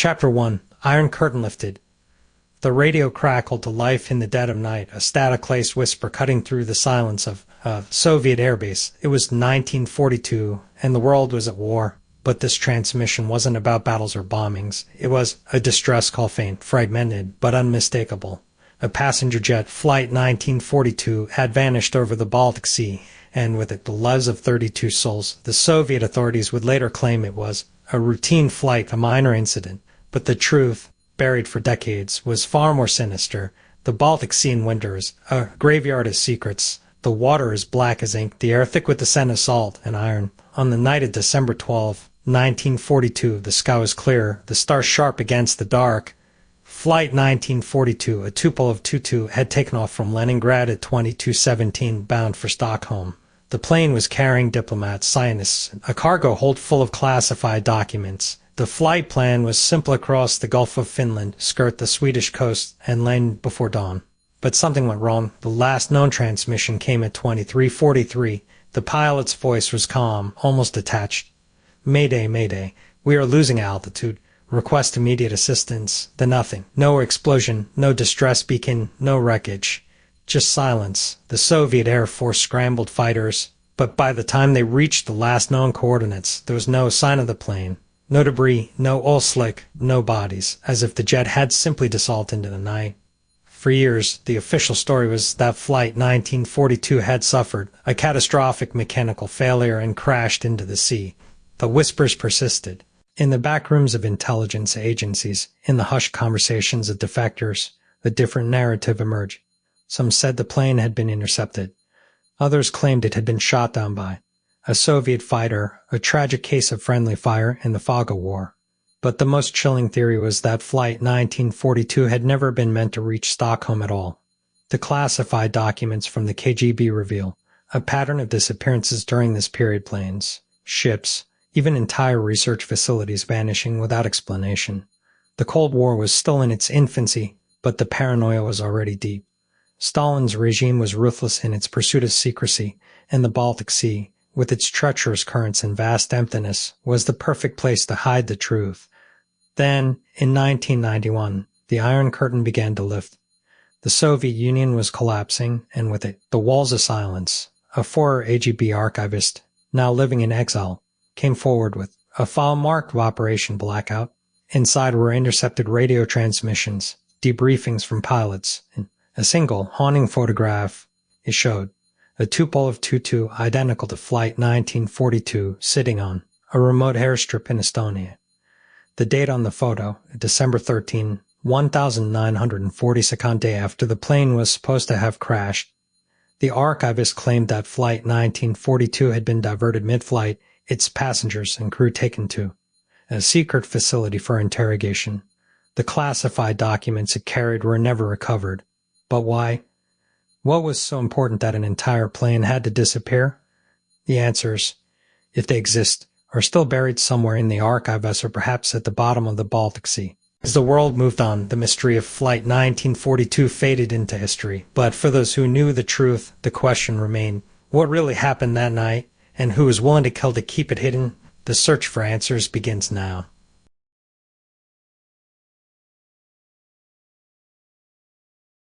Chapter 1. Iron Curtain Lifted. The radio crackled to life in the dead of night, a static-laced whisper cutting through the silence of a Soviet airbase. It was 1942, and the world was at war. But this transmission wasn't about battles or bombings. It was a distress call, faint, fragmented, but unmistakable. A passenger jet, Flight 1942, had vanished over the Baltic Sea, and with it the lives of 32 souls. The Soviet authorities would later claim it was a routine flight, a minor incident. But the truth, buried for decades, was far more sinister. The Baltic Sea in winter is a graveyard of secrets. The water is black as ink, the air thick with the scent of salt and iron. On the night of December 12, 1942, the sky was clear, the stars sharp against the dark. Flight 1942, a Tupolev of Tutu, had taken off from Leningrad at 22:17, bound for Stockholm. The plane was carrying diplomats, scientists, a cargo hold full of classified documents. The flight plan was simple: across the Gulf of Finland, skirt the Swedish coast, and land before dawn. But something went wrong. The last known transmission came at 23:43. The pilot's voice was calm, almost detached. Mayday, mayday. We are losing altitude. Request immediate assistance. Then nothing. No explosion, no distress beacon, no wreckage. Just silence. The Soviet Air Force scrambled fighters, but by the time they reached the last known coordinates, there was no sign of the plane. No debris, no oil slick, no bodies, as if the jet had simply dissolved into the night. For years, the official story was that Flight 1942 had suffered a catastrophic mechanical failure and crashed into the sea. The whispers persisted. In the back rooms of intelligence agencies, in the hushed conversations of defectors, a different narrative emerged. Some said the plane had been intercepted. Others claimed it had been shot down by a Soviet fighter, a tragic case of friendly fire in the fog of war. But the most chilling theory was that Flight 1942 had never been meant to reach Stockholm at all. Declassified documents from the KGB reveal a pattern of disappearances during this period: planes, ships, even entire research facilities vanishing without explanation. The Cold War was still in its infancy, but the paranoia was already deep. Stalin's regime was ruthless in its pursuit of secrecy, and the Baltic Sea, with its treacherous currents and vast emptiness, was the perfect place to hide the truth. Then, in 1991, the Iron Curtain began to lift. The Soviet Union was collapsing, and with it, the walls of silence. A former AGB archivist, now living in exile, came forward with a file marked of Operation Blackout. Inside were intercepted radio transmissions, debriefings from pilots, and a single, haunting photograph. It showed a Tupolev of Tutu identical to Flight 1942 sitting on a remote airstrip in Estonia. The date on the photo, December 13, 1942nd day after the plane was supposed to have crashed. The archivist claimed that Flight 1942 had been diverted mid-flight, its passengers and crew taken to a secret facility for interrogation. The classified documents it carried were never recovered. But why? What was so important that an entire plane had to disappear? The answers, if they exist, are still buried somewhere in the archives or perhaps at the bottom of the Baltic Sea. As the world moved on, the mystery of Flight 1942 faded into history. But for those who knew the truth, the question remained: what really happened that night, and who was willing to kill to keep it hidden? The search for answers begins now.